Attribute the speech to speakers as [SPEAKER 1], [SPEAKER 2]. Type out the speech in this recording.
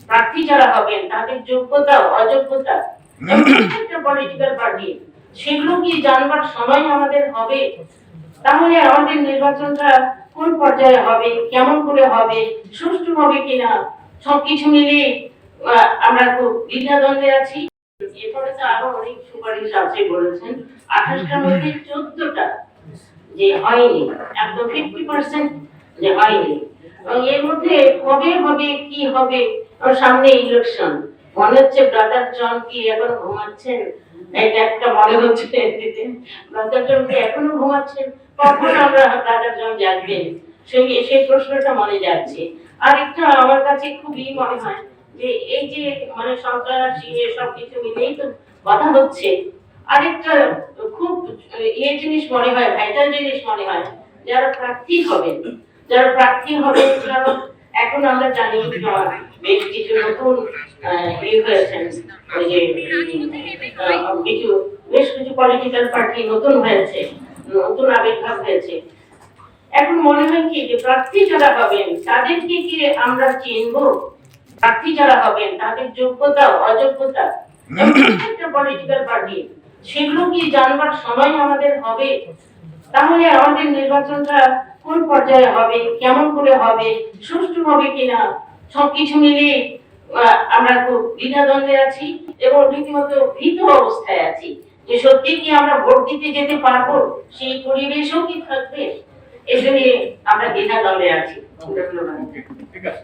[SPEAKER 1] প্রার্থী যারা হবেন তাদের যোগ্যতা অযোগ্যতা একটা পলিটিক্যাল পার্টি সেগুলো কি জানবার সময় আমাদের হবে? তাহলে আমাদের নির্বাচনটা কোন পর্যায়ে হবে, কেমন করে হবে, সুষ্ঠু হবে কিনা, সবকিছু মিলিয়ে আমরা খুব দ্বিধাদ্বন্দ্বে আছি। এরপরে তো আরো অনেক সুপারিশ আছে বলেছেন, 28টার মধ্যে 14টা যে হয়নি, একদম 50% যে হয়নি। এবং এর মধ্যে কবে হবে কি হবে, সামনে ইলেকশন, মনে হচ্ছে ব্রাদার জন কি এখন ঘুমাচ্ছেন? এটা একটা মনে হচ্ছে ব্রাদার জন কি এখনো ঘুমাচ্ছেন? কখন আমরা ব্রাদার জন জাগবেন, সেই প্রশ্নটা মনে যাচ্ছে। আর একটা আমার কাছে খুবই মনে হয় যে এই যে মানে সন্ত্রাসী সবকিছু মিলেই তো কথা হচ্ছে, আরেকটা খুব জিনিস মনে হয়, ভাইটাল জিনিস মনে হয়, যারা প্রার্থী হবেন, কারণ এখন আমরা জানি বেশ কিছু নতুন হয়েছেন, ওই যে বেশ কিছু পলিটিক্যাল পার্টি নতুন হয়েছে, নতুন আবির্ভাব হয়েছে। এখন মনে হয় কি যে প্রার্থী যারা হবেন তাদেরকে কি আমরা চিনবো? প্রার্থী যারা হবেন তাদের যোগ্যতা অযোগ্যতা একটা পলিটিক্যাল পার্টি সেগুলো কি জানবার সময় আমাদের হবে? তাহলে আমাদের নির্বাচনটা কোন পর্যায়ে হবে, কেমন করে হবে, সুষ্ঠু হবে কিনা, সবকিছু মিলিয়ে আমরা খুব দ্বিধাদ্বন্দ্বে আছি এবং রীতিমতো ভীত অবস্থায় আছি যে সত্যি কি আমরা ভোট দিতে যেতে পারবো, সেই পরিবেশও কি থাকবে, এজন্য আমরা দ্বিধাদ্বন্দ্বে আছি।